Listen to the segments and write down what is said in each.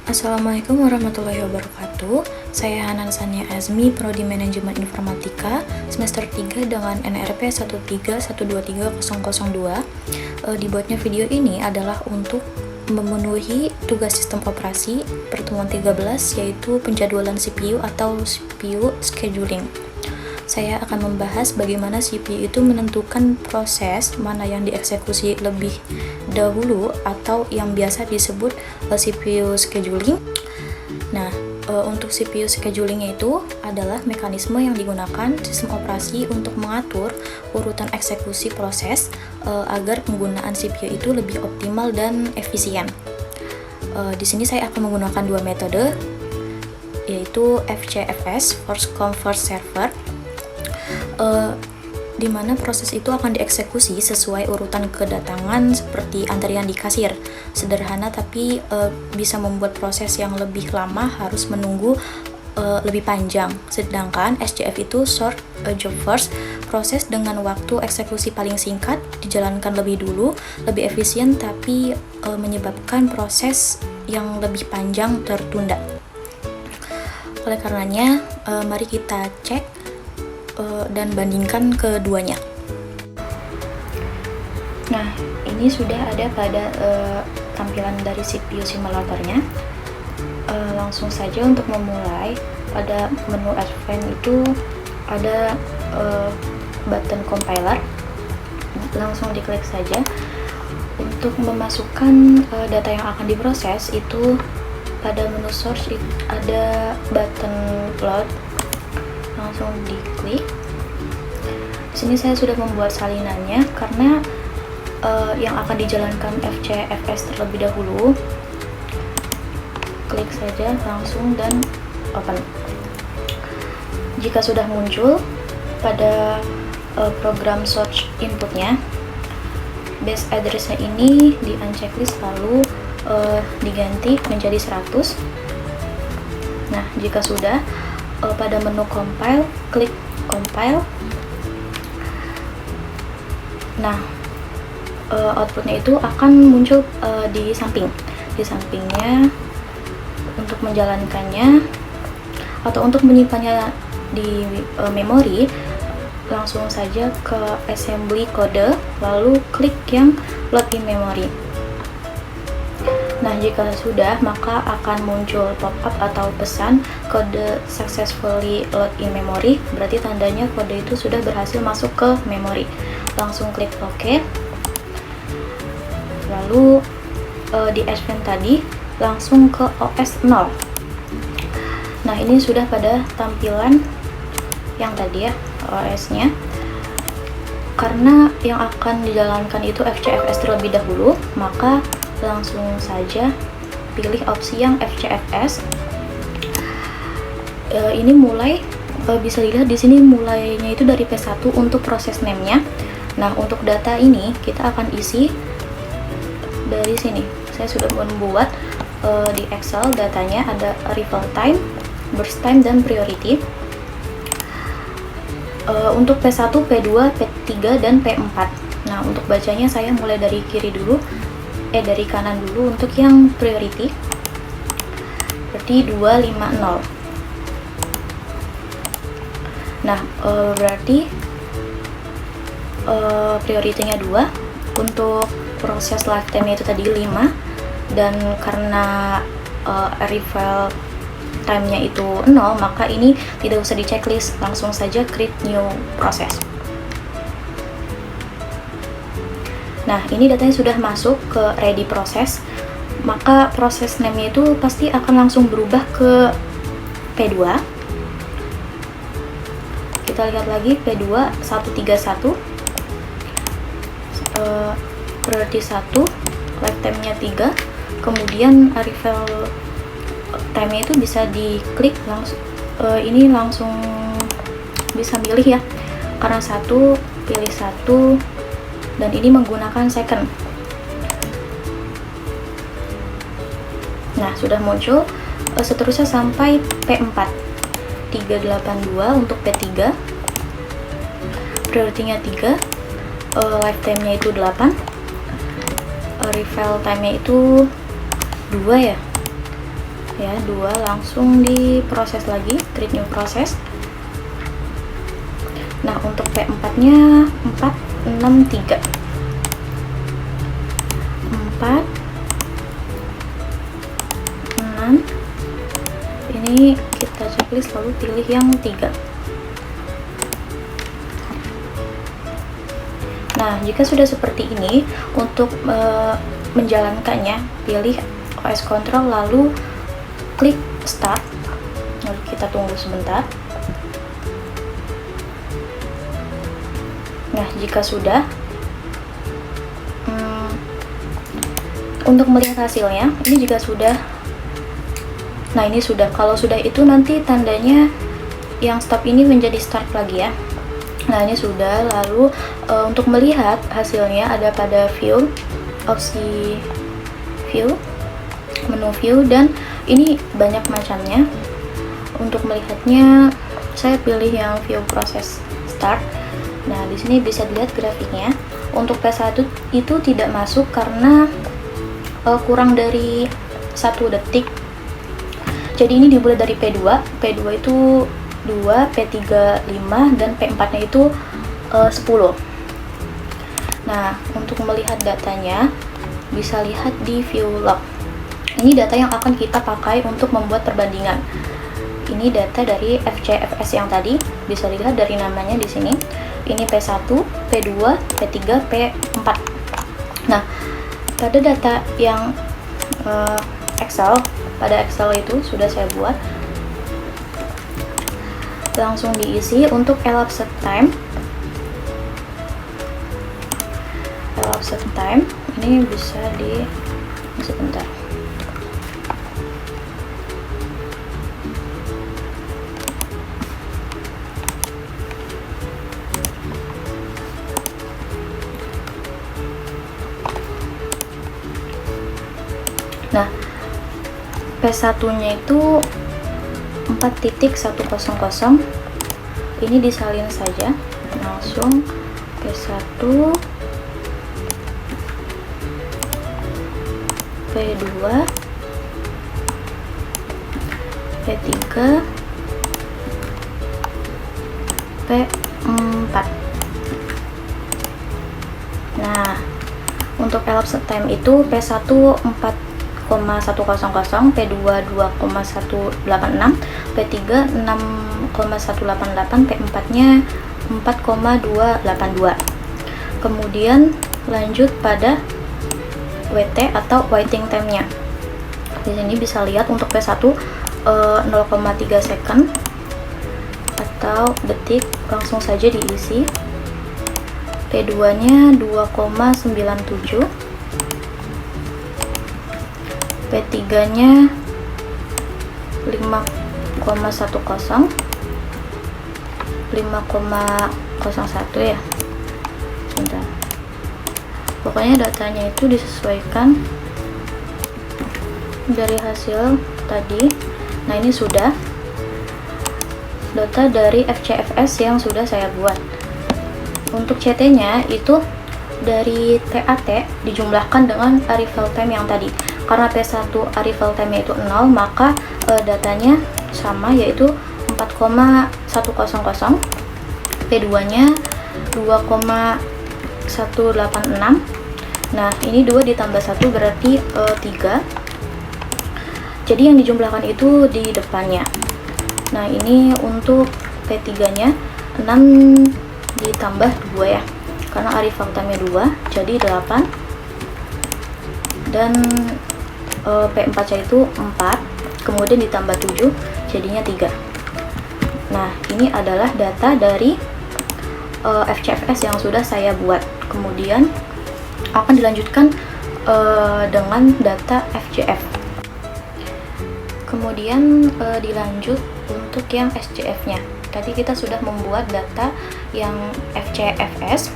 Assalamualaikum warahmatullahi wabarakatuh. Saya Hanan Sania Azmi, Prodi Manajemen Informatika, semester 3 dengan NRP 13123.002. Dibuatnya video ini adalah untuk memenuhi tugas sistem operasi pertemuan 13, yaitu penjadwalan CPU atau CPU scheduling. Saya akan membahas bagaimana CPU itu menentukan proses mana yang dieksekusi lebih dahulu atau yang biasa disebut CPU scheduling. Nah, untuk CPU scheduling itu adalah mekanisme yang digunakan sistem operasi untuk mengatur urutan eksekusi proses agar penggunaan CPU itu lebih optimal dan efisien. Di sini saya akan menggunakan dua metode, yaitu FCFS, First Come First Server, di mana proses itu akan dieksekusi sesuai urutan kedatangan seperti antrian di kasir. Sederhana tapi bisa membuat proses yang lebih lama harus menunggu lebih panjang. Sedangkan SJF itu Short Job First, proses dengan waktu eksekusi paling singkat dijalankan lebih dulu, lebih efisien tapi menyebabkan proses yang lebih panjang tertunda. Oleh karenanya, mari kita cek dan bandingkan keduanya. Nah, ini sudah ada pada tampilan dari CPU simulatornya. Langsung saja untuk memulai, pada menu Advanced itu ada button compiler. Langsung diklik saja. Untuk memasukkan data yang akan diproses itu pada menu source ada button load. Langsung diklik. Di sini saya sudah membuat salinannya karena yang akan dijalankan FCFS terlebih dahulu. Klik saja langsung dan open. Jika sudah muncul pada program search inputnya, base address-nya ini di unchecklist lalu diganti menjadi 100. Nah, jika sudah, pada menu compile, klik compile. Nah, outputnya itu akan muncul di sampingnya. Untuk menjalankannya atau untuk menyimpannya di memori, langsung saja ke assembly code lalu klik yang load in memory. Nah, jika sudah, maka akan muncul pop-up atau pesan kode successfully load in memory, berarti tandanya kode itu sudah berhasil masuk ke memori. Langsung klik OK. Lalu di advance tadi langsung ke OS 0. Nah, ini sudah pada tampilan yang tadi ya, OS-nya. Karena yang akan dijalankan itu FCFS terlebih dahulu, maka langsung saja pilih opsi yang FCFS. Ini mulai bisa dilihat di sini mulainya itu dari P1 untuk proses name-nya. Nah, untuk data ini kita akan isi dari sini. Saya sudah membuat di Excel datanya ada arrival time, burst time, dan priority. Untuk P1, P2, P3, dan P4. Nah, untuk bacanya saya mulai dari kiri dulu, dari kanan dulu untuk yang priority. Berarti 250. Nah, berarti prioritinya 2. Untuk proses lifetime itu tadi 5. Dan karena arrival time-nya itu 0, maka ini tidak usah di checklist, langsung saja create new process. Nah, ini datanya sudah masuk ke ready process, maka proses name-nya itu pasti akan langsung berubah ke P2. Kita lihat lagi P2 131, priority 1, lifetime-nya 3, kemudian arrival time-nya itu bisa diklik langsung. Ini langsung bisa milih ya, karena 1, pilih 1, dan ini menggunakan second. Nah, sudah muncul. Seterusnya sampai P4 382 untuk P3, priority-nya 3, lifetime-nya itu 8, arrival time-nya itu 2 ya. ya, 2 langsung diproses lagi, create new process. Nah, untuk P4 nya 463 4 6. Ini kita checklist lalu pilih yang 3. Nah, jika sudah seperti ini, untuk menjalankannya, pilih OS Control lalu klik Start. Lalu kita tunggu sebentar. Nah, jika sudah, untuk melihat hasilnya, ini juga sudah. Nah, ini sudah. Kalau sudah itu nanti tandanya yang stop ini menjadi start lagi ya. Nah, ini sudah. Lalu untuk melihat hasilnya ada pada view, opsi view, menu view, dan ini banyak macamnya. Untuk melihatnya saya pilih yang view process start. Nah, di sini bisa dilihat grafiknya. Untuk P1 itu tidak masuk karena kurang dari 1 detik. Jadi ini dimulai dari P2. P2 itu 2, P3 5, dan P4 nya itu 10. Nah, untuk melihat datanya bisa lihat di view log. Ini data yang akan kita pakai untuk membuat perbandingan. Ini data dari FCFS yang tadi, bisa dilihat dari namanya di sini. Ini P1, P2, P3, P4. Nah, pada data yang Excel, pada Excel itu sudah saya buat. Langsung diisi untuk elapsed time. Elapsed time ini bisa di sebentar. Nah, P1-nya itu 4.100. Ini disalin saja. Langsung P1, P2, P3, P4. Nah, untuk elapsed time itu P1 4,100, P2 2,186, P3 6,188, P4 nya 4,282. Kemudian lanjut pada WT atau waiting time-nya. Di sini bisa lihat untuk P1 0,3 second atau detik, langsung saja diisi. P2 nya 2,97, P3 nya 5,10, 5,01 ya. Sebentar. Pokoknya datanya itu disesuaikan dari hasil tadi. Nah, ini sudah data dari FCFS yang sudah saya buat. Untuk CT-nya itu dari TAT dijumlahkan dengan arrival time yang tadi. Karena P1 arrival time-nya itu 0, maka datanya sama, yaitu 4,100. P2-nya 2,186. Nah, ini 2 ditambah 1 berarti 3. Jadi yang dijumlahkan itu di depannya. Nah, ini untuk P3-nya 6 ditambah 2 ya. Karena arrival time-nya 2, jadi 8. Dan P4-nya itu 4, kemudian ditambah 7, jadinya 3. Nah, ini adalah data dari FCFS yang sudah saya buat. Kemudian akan dilanjutkan dengan data FCF. Kemudian dilanjut untuk yang SCF-nya. Tadi kita sudah membuat data yang FCFS,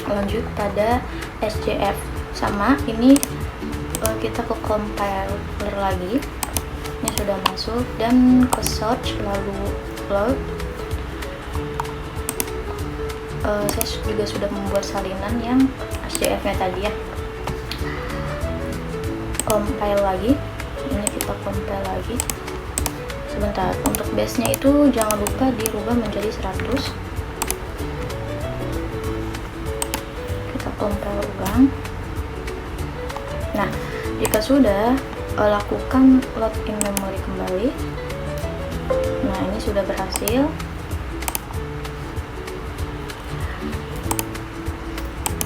lanjut pada SCF. Sama, ini kita ke compiler lagi. Ini sudah masuk, dan ke search lalu load. Saya juga sudah membuat salinan yang SCF-nya tadi ya. Compile lagi. Ini kita compare lagi. Sebentar, untuk base nya itu jangan lupa dirubah menjadi 100. Kita compare ulang. Nah, jika sudah, lakukan load in memory kembali. Nah, ini sudah berhasil.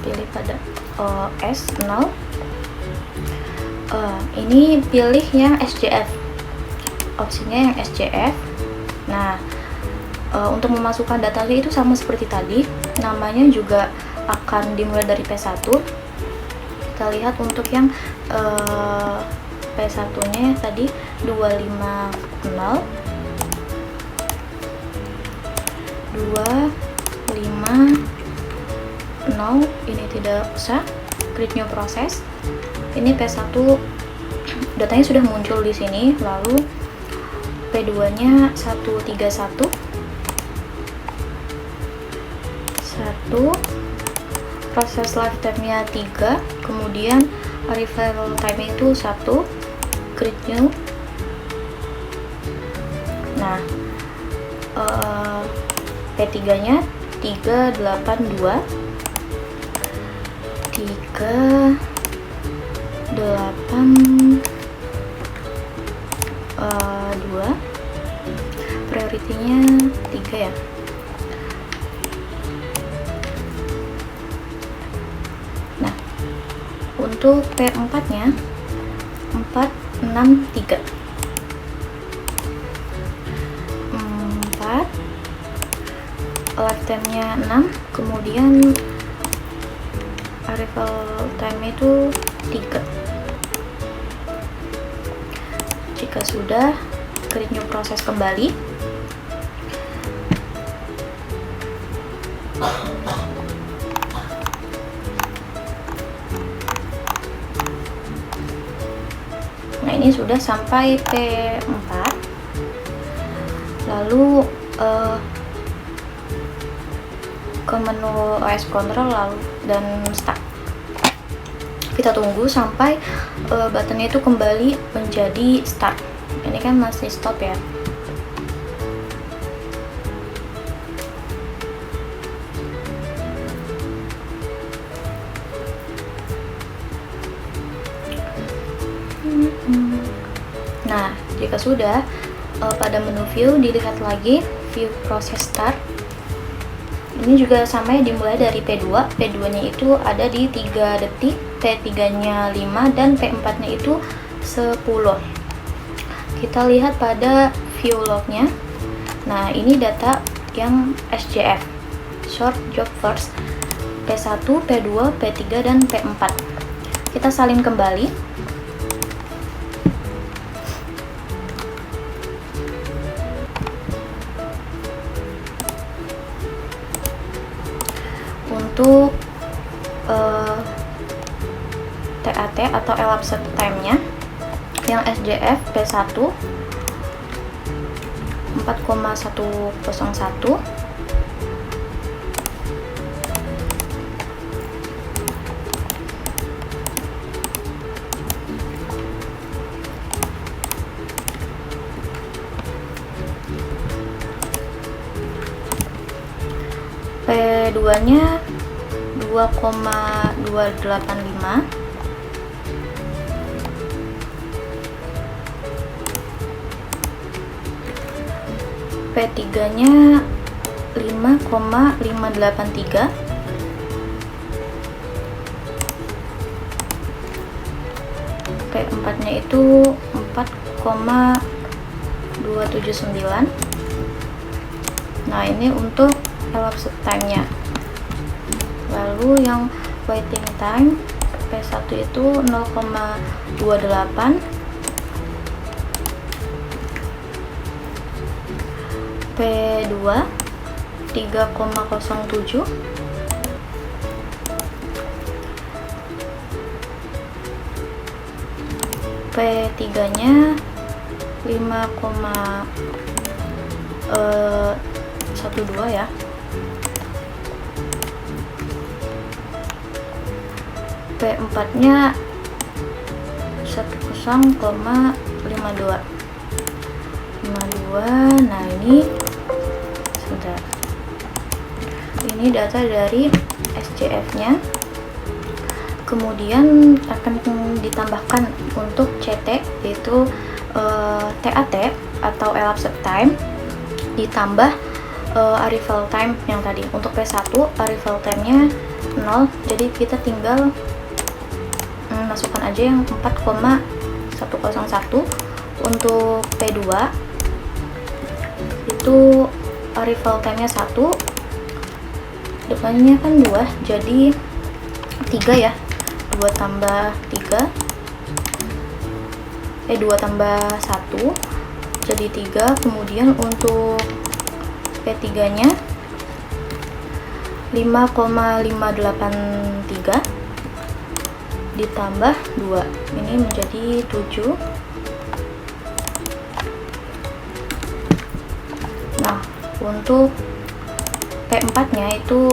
Pilih pada OS 0. Ini pilih yang SJF, opsinya yang SJF. Nah, untuk memasukkan datanya itu sama seperti tadi, namanya juga akan dimulai dari P1. Kita lihat untuk yang P1 nya tadi 250 ini tidak usah, create new process. Ini P1 datanya sudah muncul di sini, lalu P2 nya 131 proses lifetime nya 3, kemudian arrival time itu 1, create new. Nah, P3 nya 382 priority-nya 3 ya. Nah, untuk P4 nya 463 lifetime nya 6, kemudian arrival time itu 3. Jika sudah, create new proses kembali. Nah, ini sudah sampai P4. Lalu ke menu OS control lalu dan start. Kita tunggu sampai buttonnya itu kembali menjadi start. Ini kan masih stop ya. Nah, jika sudah, pada menu view dilihat lagi view process start. Ini juga sama ya, dimulai dari P2. P2 nya itu ada di 3 detik, P3 nya 5, dan P4 nya itu 10. Kita lihat pada view log-nya. Nah, ini data yang SJF, short job first, P1, P2, P3, dan P4. Kita salin kembali. Untuk TAT atau elapsed time-nya yang SJF P1 4,101, P2 nya 2,285, P3 nya 5,583, P4 nya itu 4,279. Nah, ini untuk elapsed time-nya. Lalu yang waiting time P1 itu 0,28, P2 3,07, P3 nya 5,12 ya. P4 nya 10,25. 52. Nah ini sebentar, ini data dari SCF nya, kemudian akan ditambahkan untuk CT, yaitu TAT atau elapsed time, ditambah arrival time yang tadi. Untuk P1 arrival time nya 0, jadi kita tinggal masukkan aja yang 4,101. Untuk P2 itu arrival time nya 1, depannya kan 2, jadi 3 ya, 2 tambah 3, 2 tambah 1 jadi 3. Kemudian untuk P3 nya 5,583 ditambah 2, ini menjadi 7. Nah untuk P4 nya itu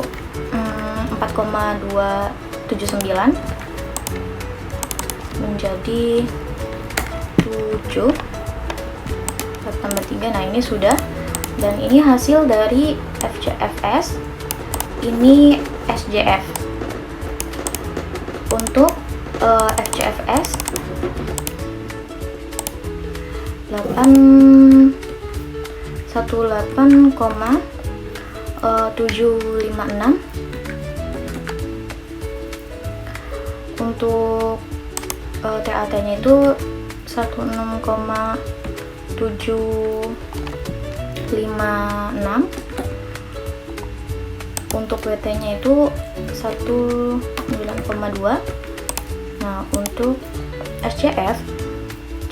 4,279 menjadi 7, 4 tambah 3. Nah ini sudah, dan ini hasil dari FCFS, ini SJF. Untuk FCFS 18,756. Untuk TAT nya itu 16,756. Untuk WT nya itu 19,2. Nah untuk SCF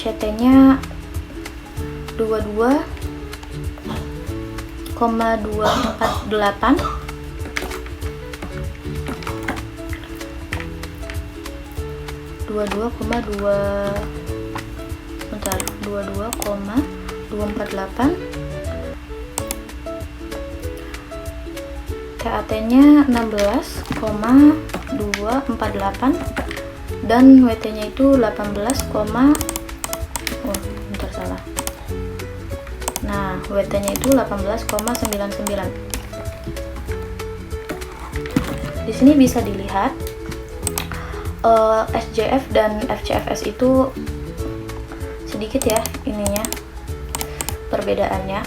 CT nya 22,248. Bentar, 22,248. TAT nya 16,248 dan WT nya itu 18, bentar salah. Nah, WT nya itu 18,99. Di sini bisa dilihat SJF dan FCFS itu sedikit ya ininya perbedaannya.